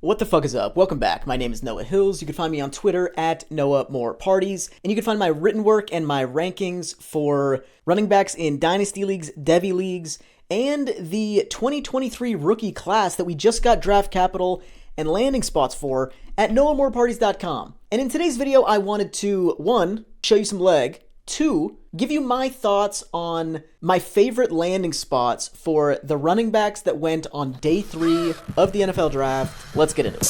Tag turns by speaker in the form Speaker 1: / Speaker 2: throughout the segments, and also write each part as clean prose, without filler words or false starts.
Speaker 1: What the fuck is up? Welcome back. My name is Noah Hills. You can find me on Twitter at NoahMoreParties, and you can find my written work and my rankings for running backs in Dynasty leagues, Devy leagues, and the 2023 rookie class that we just got draft capital and landing spots for at NoahMoreParties.com. And in today's video, I wanted to, 1, show you some leg, 2, give you my thoughts on my favorite landing spots for the running backs that went on day 3 of the NFL draft. Let's get into it.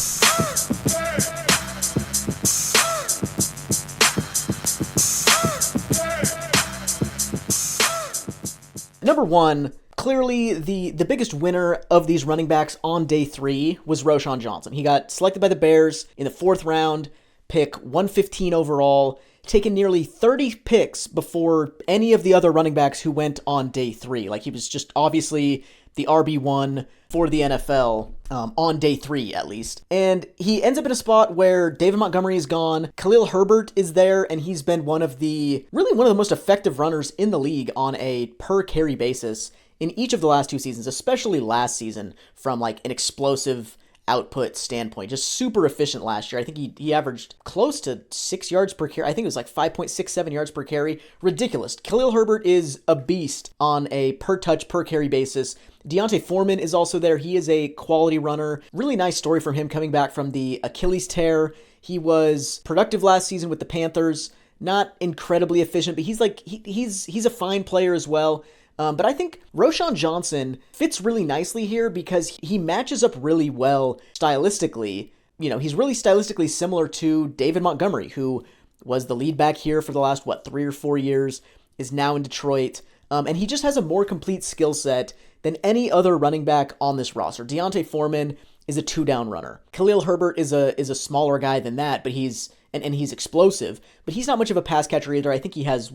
Speaker 1: Number 1, clearly the biggest winner of these running backs on day 3 was Roschon Johnson. He got selected by the Bears in the 4th round, pick 115 overall, taken nearly 30 picks before any of the other running backs who went on day 3. Like, he was just obviously the RB1 for the NFL on day 3 at least. And he ends up in a spot where David Montgomery is gone, Khalil Herbert is there, and he's been one of the most effective runners in the league on a per carry basis in each of the last 2 seasons, especially last season from like an explosive output standpoint. Just super efficient last year. I think he averaged close to 6 yards per carry. I think it was like 5.67 yards per carry. Ridiculous. Khalil Herbert is a beast on a per touch, per carry basis. D'Onta Foreman is also there. He is a quality runner. Really nice story from him coming back from the Achilles tear. He was productive last season with the Panthers. Not incredibly efficient, but he's a fine player as well. But I think Roschon Johnson fits really nicely here because he matches up really well stylistically. You know, he's really stylistically similar to David Montgomery, who was the lead back here for the last, 3 or 4 years, is now in Detroit. And he just has a more complete skill set than any other running back on this roster. D'Onta Foreman is a 2-down runner. Khalil Herbert is a smaller guy than that, but he's explosive, but he's not much of a pass catcher either. I think he has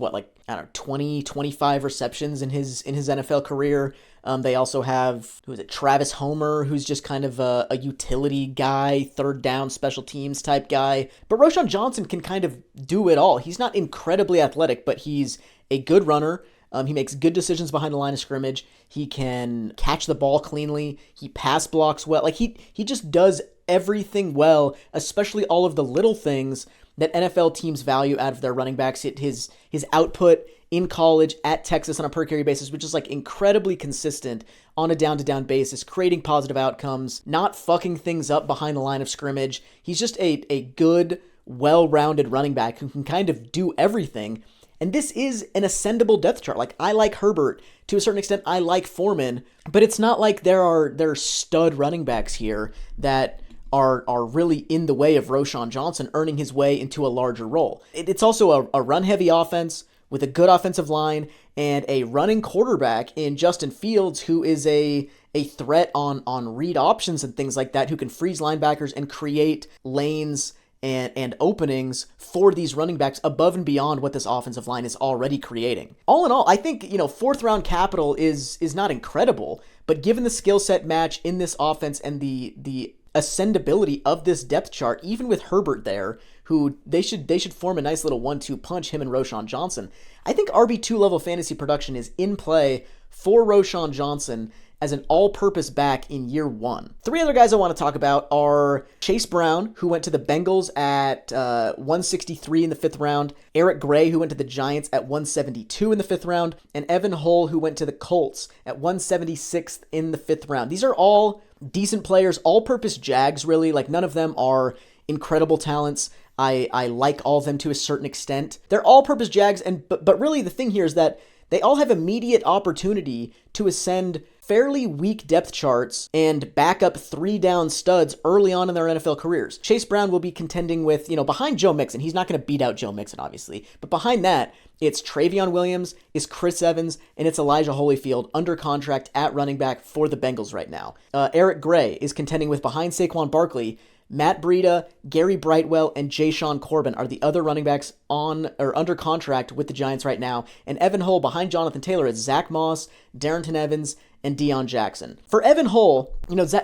Speaker 1: 20, 25 receptions in his NFL career. They also have, Travis Homer, who's just kind of a utility guy, 3rd down special teams type guy. But Roschon Johnson can kind of do it all. He's not incredibly athletic, but he's a good runner. He makes good decisions behind the line of scrimmage. He can catch the ball cleanly. He pass blocks well. Like, he just does everything well, especially all of the little things that NFL teams value out of their running backs. His output in college at Texas on a per carry basis, which is like incredibly consistent on a down-to-down basis, creating positive outcomes, not fucking things up behind the line of scrimmage. He's just a good, well-rounded running back who can kind of do everything. And this is an ascendable depth chart. Like, I like Herbert to a certain extent. I like Foreman, but it's not like there are stud running backs here that are really in the way of Roschon Johnson earning his way into a larger role. It's also a run-heavy offense with a good offensive line and a running quarterback in Justin Fields, who is a threat on read options and things like that, who can freeze linebackers and create lanes and openings for these running backs above and beyond what this offensive line is already creating. All in all, I think, 4th round capital is not incredible, but given the skill set match in this offense and the ascendability of this depth chart, even with Herbert there, who they should form a nice little 1-2 punch, him and Roschon Johnson. I think RB2 level fantasy production is in play for Roschon Johnson as an all-purpose back in year 1. 3 other guys I want to talk about are Chase Brown, who went to the Bengals at 163 in the 5th round, Eric Gray, who went to the Giants at 172 in the 5th round, and Evan Hull, who went to the Colts at 176th in the 5th round. These are all decent players, all-purpose Jags, really. Like, none of them are incredible talents. I like all of them to a certain extent. They're all-purpose Jags, but really the thing here is that they all have immediate opportunity to ascend fairly weak depth charts and back up 3-down studs early on in their NFL careers. Chase Brown will be contending with, behind Joe Mixon. He's not going to beat out Joe Mixon, obviously. But behind that, it's Travion Williams, it's Chris Evans, and it's Elijah Holyfield under contract at running back for the Bengals right now. Eric Gray is contending with behind Saquon Barkley. Matt Breida, Gary Brightwell, and Jashaun Corbin are the other running backs on or under contract with the Giants right now. And Evan Hull behind Jonathan Taylor is Zach Moss, Darrington Evans, and Deion Jackson. For Evan Hull,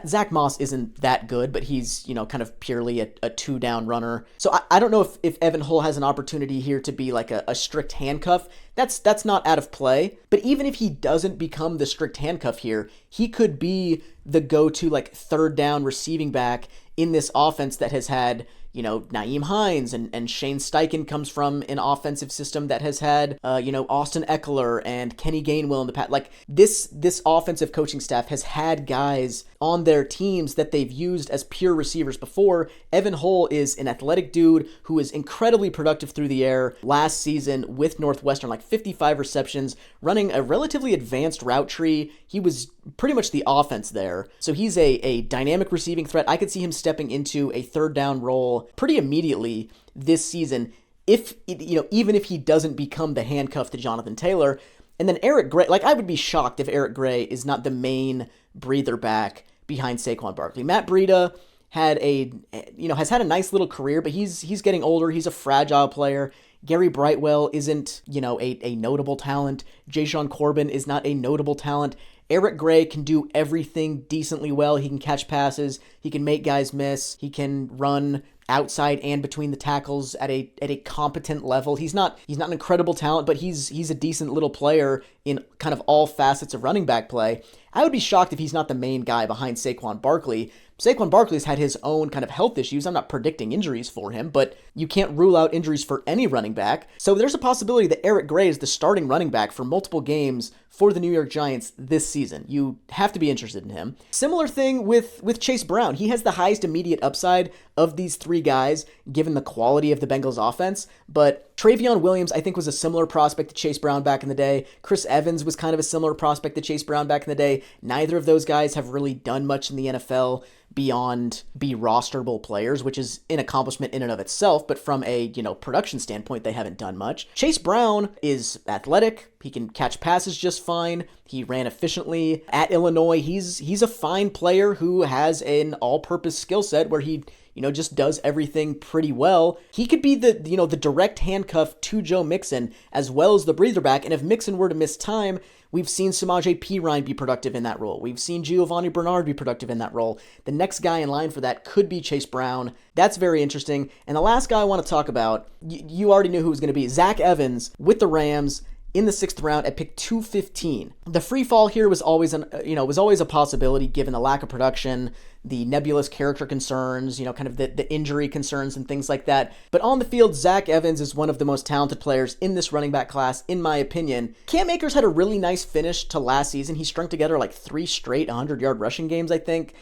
Speaker 1: Zach Moss isn't that good, but he's, kind of purely a 2-down runner. So I don't know if Evan Hull has an opportunity here to be like a strict handcuff That's not out of play. But even if he doesn't become the strict handcuff here, he could be the go-to like third down receiving back in this offense that has had, Nyheim Hines and Shane Steichen comes from an offensive system that has had, Austin Eckler and Kenny Gainwell in the past. Like this offensive coaching staff has had guys on their teams that they've used as pure receivers before. Evan Hull is an athletic dude who is incredibly productive through the air last season with Northwestern, like 55 receptions, running a relatively advanced route tree. He was pretty much the offense there. So he's a dynamic receiving threat. I could see him stepping into a third down role pretty immediately this season, even if he doesn't become the handcuff to Jonathan Taylor. And then Eric Gray, I would be shocked if Eric Gray is not the main breather back behind Saquon Barkley. Matt Breida has had a nice little career, but he's getting older. He's a fragile player. Gary Brightwell isn't, a notable talent. Jayshon Corbin is not a notable talent. Eric Gray can do everything decently well. He can catch passes. He can make guys miss. He can run outside and between the tackles at a competent level. He's not an incredible talent, but he's a decent little player in kind of all facets of running back play. I would be shocked if he's not the main guy behind Saquon Barkley. Saquon Barkley's had his own kind of health issues. I'm not predicting injuries for him, but you can't rule out injuries for any running back. So there's a possibility that Eric Gray is the starting running back for multiple games for the New York Giants this season. You have to be interested in him. Similar thing with Chase Brown. He has the highest immediate upside of these three guys, given the quality of the Bengals offense, but Travion Williams, I think, was a similar prospect to Chase Brown back in the day. Chris Evans was kind of a similar prospect to Chase Brown back in the day. Neither of those guys have really done much in the NFL beyond be rosterable players, which is an accomplishment in and of itself, but from a, production standpoint, they haven't done much. Chase Brown is athletic. He can catch passes just fine. He ran efficiently at Illinois. He's a fine player who has an all-purpose skill set where he just does everything pretty well. He could be the direct handcuff to Joe Mixon as well as the breather back. And if Mixon were to miss time, we've seen Samaje Perine be productive in that role. We've seen Giovanni Bernard be productive in that role. The next guy in line for that could be Chase Brown. That's very interesting. And the last guy I want to talk about, you already knew who it was going to be. Zach Evans with the Rams in the 6th round at pick 215. The free fall here was always a possibility given the lack of production, the nebulous character concerns, kind of the injury concerns and things like that. But on the field, Zach Evans is one of the most talented players in this running back class, in my opinion. Cam Akers had a really nice finish to last season. He strung together like 3 straight 100-yard rushing games, I think.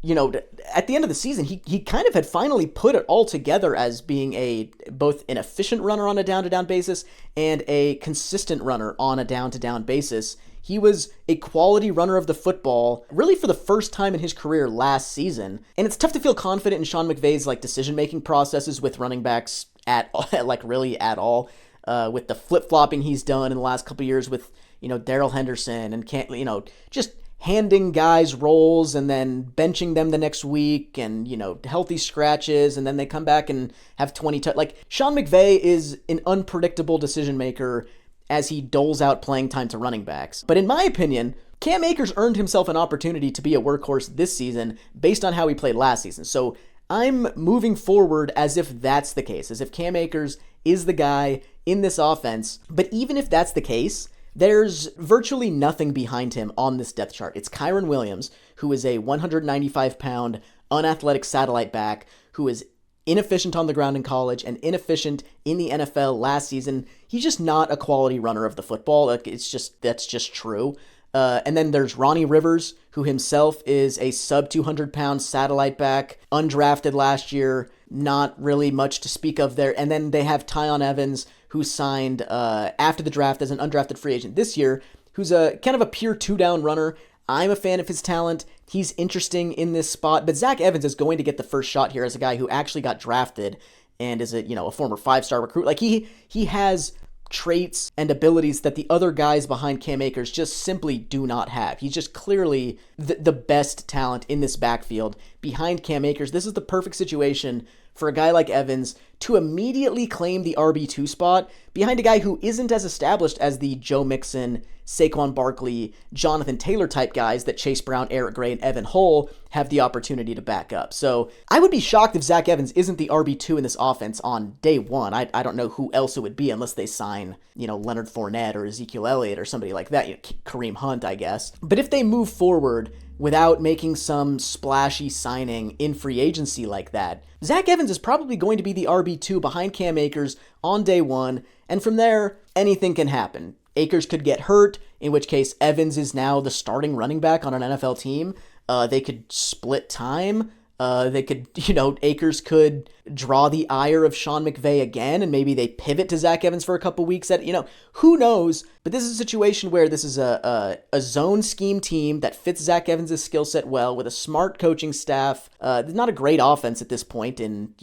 Speaker 1: At the end of the season, he kind of had finally put it all together as being both an efficient runner on a down-to-down basis and a consistent runner on a down-to-down basis. He was a quality runner of the football, really for the first time in his career last season. And it's tough to feel confident in Sean McVay's decision-making processes with running backs really at all. With the flip-flopping he's done in the last couple of years with, Darrell Henderson and just handing guys roles and then benching them the next week and, healthy scratches, and then they come back and have 20 Sean McVay is an unpredictable decision-maker as he doles out playing time to running backs. But in my opinion, Cam Akers earned himself an opportunity to be a workhorse this season based on how he played last season. So I'm moving forward as if that's the case, as if Cam Akers is the guy in this offense. But even if that's the case, there's virtually nothing behind him on this depth chart. It's Kyron Williams, who is a 195-pound, unathletic satellite back who is inefficient on the ground in college and inefficient in the NFL last season. He's just not a quality runner of the football. That's just true. And then there's Ronnie Rivers, who himself is a sub 200-pound satellite back, undrafted last year, not really much to speak of there. And then they have Tyon Evans, who signed after the draft as an undrafted free agent this year, who's a kind of a pure 2-down runner. I'm a fan of his talent. He's interesting in this spot, but Zach Evans is going to get the first shot here as a guy who actually got drafted and is a former 5-star recruit. He has traits and abilities that the other guys behind Cam Akers just simply do not have. He's just clearly the best talent in this backfield behind Cam Akers. This is the perfect situation for a guy like Evans to immediately claim the RB2 spot behind a guy who isn't as established as the Joe Mixon, Saquon Barkley, Jonathan Taylor type guys that Chase Brown, Eric Gray, and Evan Hull have the opportunity to back up. So I would be shocked if Zach Evans isn't the RB2 in this offense on day one. I don't know who else it would be unless they sign, Leonard Fournette or Ezekiel Elliott or somebody like that, Kareem Hunt, I guess. But if they move forward without making some splashy signing in free agency like that, Zach Evans is probably going to be the RB2 behind Cam Akers on day one, and from there, anything can happen. Akers could get hurt, in which case Evans is now the starting running back on an NFL team. They could split time. Akers could draw the ire of Sean McVay again, and maybe they pivot to Zach Evans for a couple weeks. Who knows? But this is a situation where this is a zone scheme team that fits Zach Evans' skill set well with a smart coaching staff. Not a great offense at this point in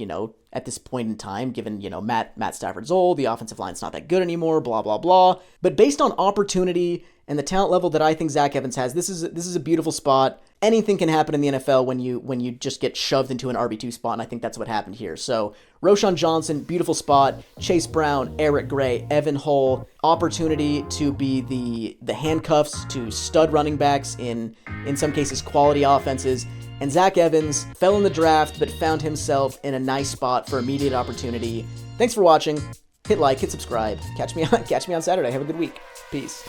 Speaker 1: time, given, Matt Stafford's old, the offensive line's not that good anymore, blah, blah, blah. But based on opportunity and the talent level that I think Zach Evans has, this is a beautiful spot. Anything can happen in the NFL when you just get shoved into an RB2 spot, and I think that's what happened here. So Roschon Johnson, beautiful spot. Chase Brown, Eric Gray, Evan Hull, opportunity to be the handcuffs to stud running backs in some cases quality offenses. And Zach Evans fell in the draft, but found himself in a nice spot for immediate opportunity. Thanks for watching. Hit like, hit subscribe. Catch me on Saturday. Have a good week. Peace.